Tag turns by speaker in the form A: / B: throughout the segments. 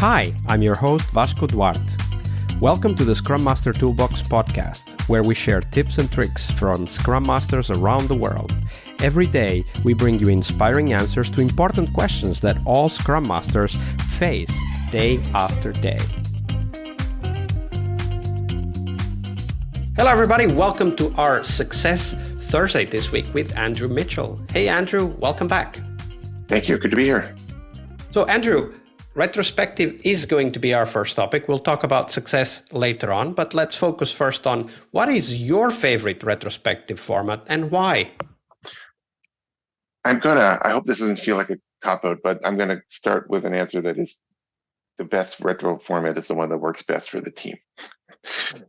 A: Hi, I'm your host Vasco Duarte. Welcome to the Scrum Master Toolbox podcast, where we share tips and tricks from Scrum Masters around the world. Every day, we bring you inspiring answers to important questions that all Scrum Masters face day after day. Hello, everybody. Welcome to our Success Thursday this week with Andrew Mitchell. Hey, Andrew, welcome back.
B: Thank you. Good to be here.
A: So, Andrew, retrospective is going to be our first topic. We'll talk about success later on, but let's focus first on what is your favorite retrospective format and why?
B: I hope this doesn't feel like a cop-out, but I'm going to start with an answer that is the best retro format is the one that works best for the team.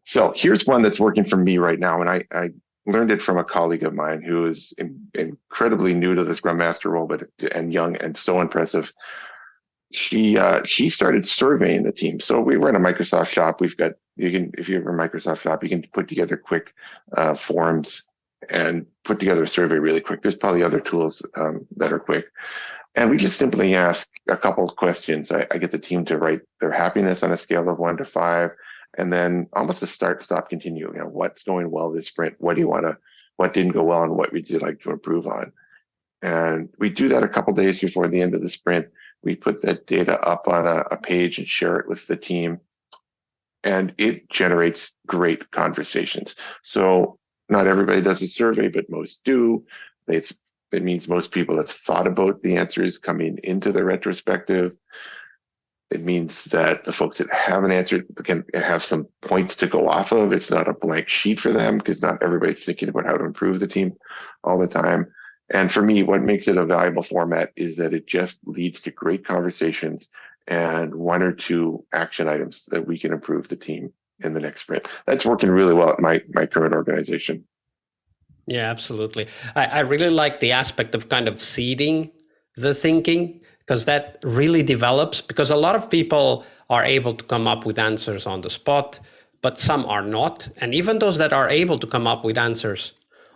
B: So here's one that's working for me right now. And I learned it from a colleague of mine who is incredibly new to the Scrum Master role, and young and so impressive. She started surveying the team. So we were in a Microsoft shop. If you're in a Microsoft shop, you can put together quick forms and put together a survey really quick. There's probably other tools that are quick. And we just simply ask a couple of questions. I get the team to write their happiness on a scale of 1 to 5, and then almost a start, stop, continue. What's going well this sprint? What didn't go well, and what would you like to improve on? And we do that a couple days before the end of the sprint. We put that data up on a page and share it with the team, and it generates great conversations. So not everybody does a survey, but most do. It means most people have thought about the answers coming into the retrospective. It means that the folks that haven't answered can have some points to go off of. It's not a blank sheet for them because not everybody's thinking about how to improve the team all the time. And for me, what makes it a valuable format is that it just leads to great conversations and 1 or 2 action items that we can improve the team in the next sprint. That's working really well at my current organization.
A: Yeah, absolutely. I really like the aspect of kind of seeding the thinking, because that really develops, because a lot of people are able to come up with answers on the spot, but some are not. And even those that are able to come up with answers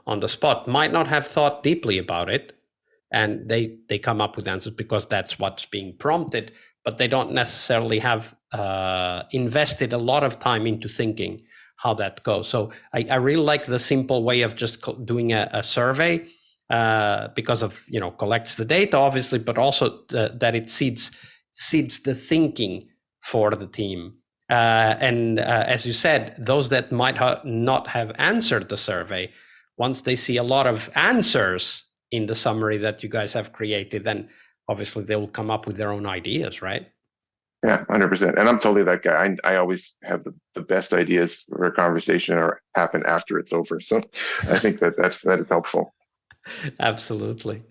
A: on the spot might not have thought deeply about it. And they come up with answers because that's what's being prompted, but they don't necessarily have invested a lot of time into thinking how that goes. So I really like the simple way of just doing a survey because of, collects the data, obviously, but also that it seeds the thinking for the team. And as you said, those that might not have answered the survey, once they see a lot of answers in the summary that you guys have created, then obviously they will come up with their own ideas, right?
B: Yeah, 100%. And I'm totally that guy. I always have the best ideas for a conversation or happen after it's over. So I think that is helpful.
A: Absolutely.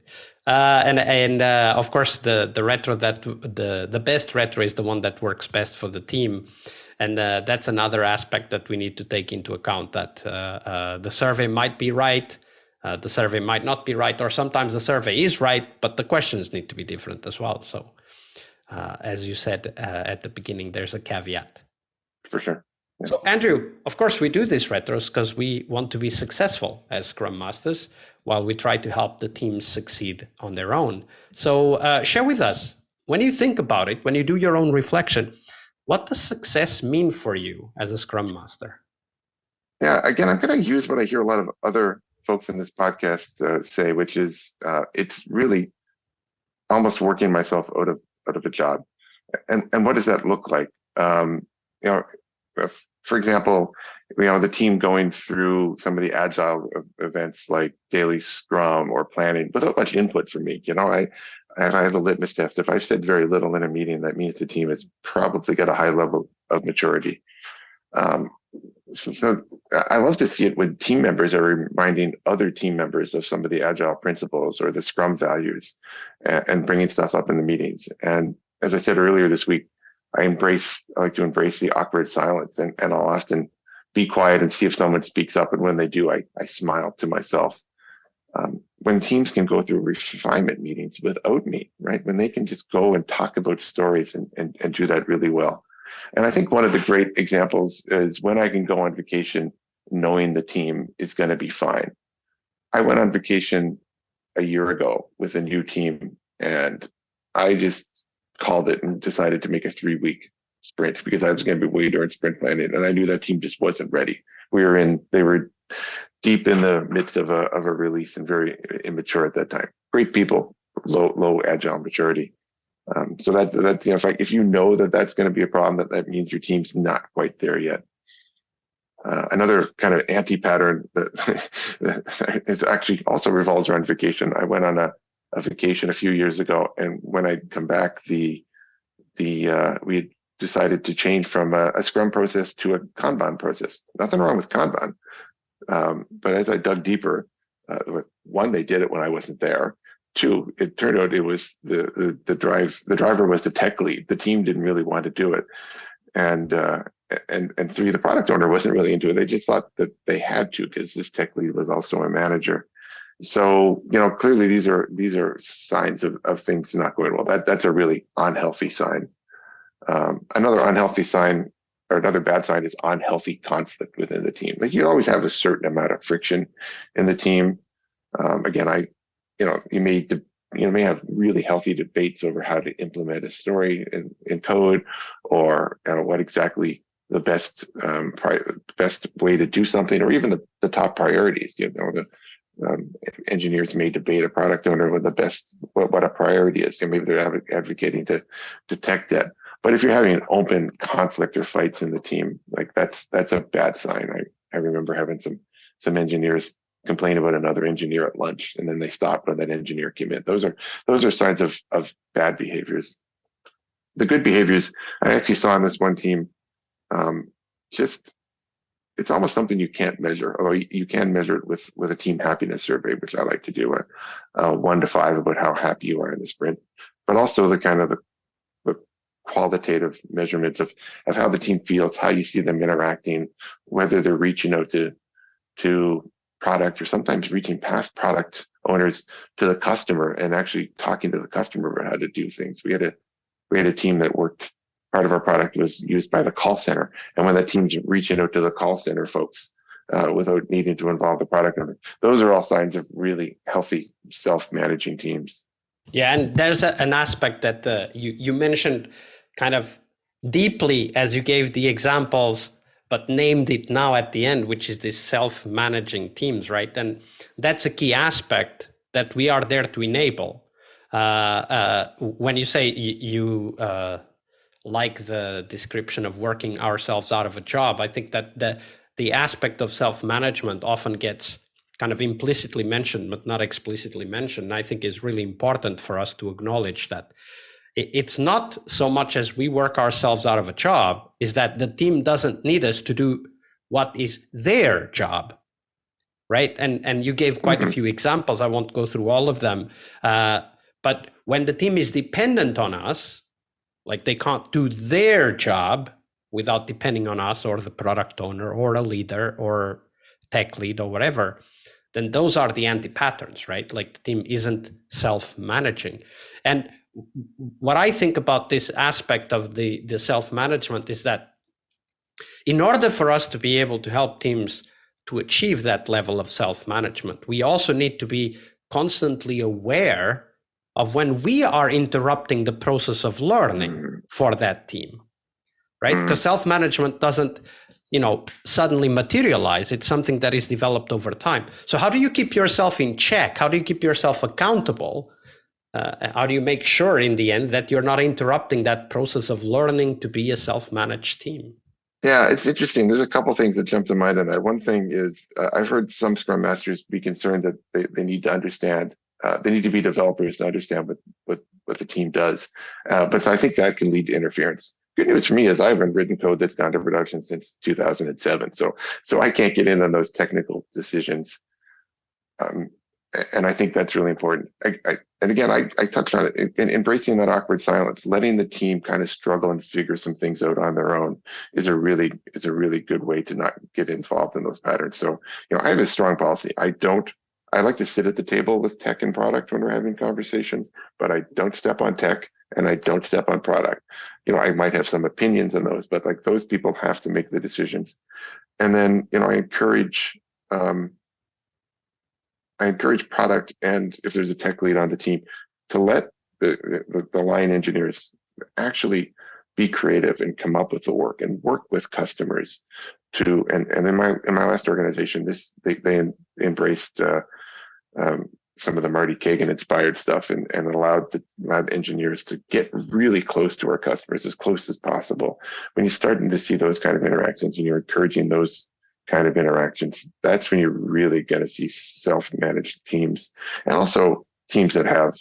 A: And of course, the retro the best retro is the one that works best for the team. And that's another aspect that we need to take into account, that the survey might be right, the survey might not be right, or sometimes the survey is right, but the questions need to be different as well. So as you said at the beginning, there's a caveat.
B: For sure.
A: Yeah. So Andrew, of course, we do these retros because we want to be successful as Scrum Masters while we try to help the teams succeed on their own. So share with us, when you think about it, when you do your own reflection, what does success mean for you as a Scrum Master?
B: Yeah, again, I'm going to use what I hear a lot of other folks in this podcast say, which is it's really almost working myself out of a job. And what does that look like? For example, the team going through some of the Agile events like daily Scrum or planning without much input from me. I have a litmus test. If I've said very little in a meeting, that means the team has probably got a high level of maturity. So I love to see it when team members are reminding other team members of some of the Agile principles or the Scrum values and bringing stuff up in the meetings. And as I said earlier this week, I like to embrace the awkward silence, and I'll often be quiet and see if someone speaks up. And when they do, I smile to myself. When teams can go through refinement meetings without me, right? When they can just go and talk about stories and do that really well. And I think one of the great examples is when I can go on vacation knowing the team is going to be fine. I went on vacation a year ago with a new team, and I just called it and decided to make a 3-week sprint because I was going to be way during sprint planning, and I knew that team just wasn't ready. They were deep in the midst of a release and very immature at that time. Great people, low agile maturity. So that's if you know that that's going to be a problem, that means your team's not quite there yet. Another kind of anti-pattern that it actually also revolves around vacation. I went on a vacation a few years ago, and when I come back, we had decided to change from a Scrum process to a Kanban process. Nothing wrong with Kanban, but as I dug deeper, one, they did it when I wasn't there. Two, it turned out it was the driver was the tech lead. The team didn't really want to do it, and three, the product owner wasn't really into it. They just thought that they had to because this tech lead was also a manager. So clearly these are signs of things not going well. That's a really unhealthy sign. Another unhealthy sign, or another bad sign, is unhealthy conflict within the team. Like, you always have a certain amount of friction in the team. Again, you may have really healthy debates over how to implement a story in code, or what exactly the best way to do something, or even the top priorities. Engineers may debate a product owner with what a priority is, and maybe they're advocating to tech debt. But if you're having an open conflict or fights in the team, like that's a bad sign. I remember having some engineers complain about another engineer at lunch, and then they stopped when that engineer came in. Those are signs of bad behaviors. The good behaviors I actually saw in this one team, it's almost something you can't measure, although you can measure it with a team happiness survey, which I like to do, 1 to 5 about how happy you are in the sprint, but also the kind of the qualitative measurements of how the team feels, how you see them interacting, whether they're reaching out to product, or sometimes reaching past product owners to the customer and actually talking to the customer about how to do things. We had a team that worked, part of our product was used by the call center, and when that team's reaching out to the call center folks without needing to involve the product owner, those are all signs of really healthy self-managing teams.
A: Yeah, and there's an aspect that you mentioned kind of deeply as you gave the examples, but named it now at the end, which is this self-managing teams, right? And that's a key aspect that we are there to enable. When you say you like the description of working ourselves out of a job, I think that the aspect of self-management often gets kind of implicitly mentioned, but not explicitly mentioned. I think is really important for us to acknowledge that it's not so much as we work ourselves out of a job, is that the team doesn't need us to do what is their job, right? And you gave quite a few examples. I won't go through all of them. But when the team is dependent on us, like they can't do their job without depending on us or the product owner or a leader or tech lead or whatever, then those are the anti-patterns, right? Like the team isn't self-managing. And what I think about this aspect of the self-management is that in order for us to be able to help teams to achieve that level of self-management, we also need to be constantly aware of when we are interrupting the process of learning for that team, right? Because self-management doesn't suddenly materialize. It's something that is developed over time. So how do you keep yourself in check? How do you keep yourself accountable? How do you make sure in the end that you're not interrupting that process of learning to be a self-managed team?
B: Yeah, it's interesting. There's a couple things that jump to mind on that. One thing is I've heard some Scrum Masters be concerned that they need to understand, they need to be developers to understand what the team does. But so I think that can lead to interference. Good news for me is I haven't written code that's gone to production since 2007. So I can't get in on those technical decisions. And I think that's really important. And again, I touched on it, in embracing that awkward silence, letting the team kind of struggle and figure some things out on their own is a really good way to not get involved in those patterns. So, I have a strong policy. I like to sit at the table with tech and product when we're having conversations, but I don't step on tech and I don't step on product. I might have some opinions on those, but like those people have to make the decisions. And then, I encourage product, and if there's a tech lead on the team, to let the line engineers actually be creative and come up with the work and work with customers to, and in my last organization, they embraced some of the Marty Kagan inspired stuff and allowed the engineers to get really close to our customers, as close as possible. When you're starting to see those kind of interactions and you're encouraging those kind of interactions, that's when you're really going to see self-managed teams, and also teams that have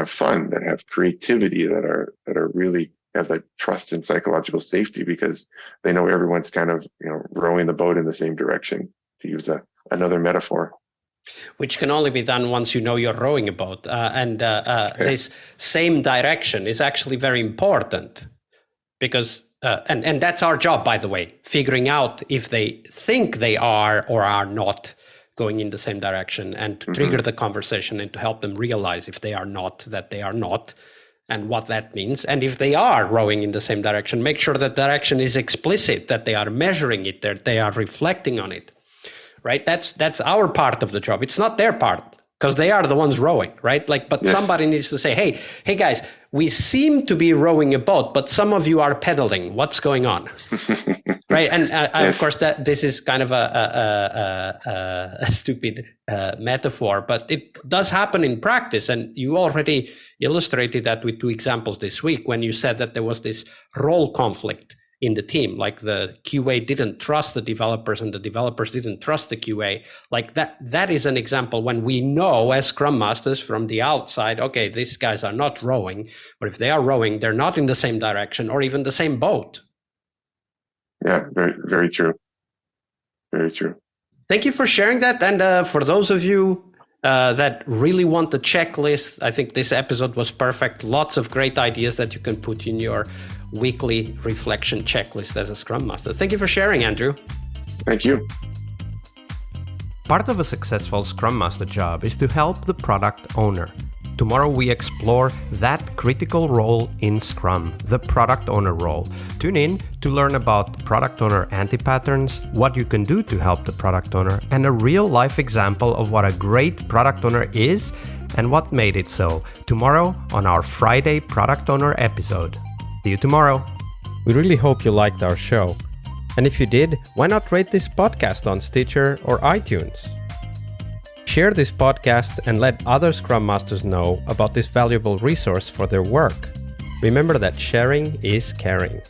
B: fun, that have creativity, that are really have that trust and psychological safety, because they know everyone's kind of, rowing the boat in the same direction, to use another metaphor.
A: Which can only be done once you know you're rowing a boat. This same direction is actually very important, because, and that's our job, by the way, figuring out if they think they are or are not going in the same direction, and to trigger the conversation and to help them realize if they are not, that they are not, and what that means. And if they are rowing in the same direction, make sure that direction is explicit, that they are measuring it, that they are reflecting on it. Right? That's our part of the job. It's not their part, because they are the ones rowing, right? But yes. Somebody needs to say, hey guys, we seem to be rowing a boat, but some of you are pedaling. What's going on? Right? And yes. Of course, that this is kind of a stupid metaphor, but it does happen in practice. And you already illustrated that with 2 examples this week, when you said that there was this role conflict in the team, like the QA didn't trust the developers and the developers didn't trust the QA. Like that is an example when we know as Scrum Masters from the outside, okay, these guys are not rowing, but if they are rowing, they're not in the same direction or even the same boat.
B: Yeah, very, very true. Very true.
A: Thank you for sharing that. And for those of you that really want the checklist, I think this episode was perfect. Lots of great ideas that you can put in your weekly reflection checklist as a Scrum Master. Thank you for sharing, Andrew.
B: Thank you.
C: Part of a successful Scrum Master job is to help the product owner. Tomorrow we explore that critical role in Scrum, the product owner role. Tune in to learn about product owner anti-patterns, what you can do to help the product owner, and a real-life example of what a great product owner is and what made it so. Tomorrow on our Friday Product Owner episode. See you tomorrow. We really hope you liked our show. And if you did, why not rate this podcast on Stitcher or iTunes? Share this podcast and let other Scrum Masters know about this valuable resource for their work. Remember that sharing is caring.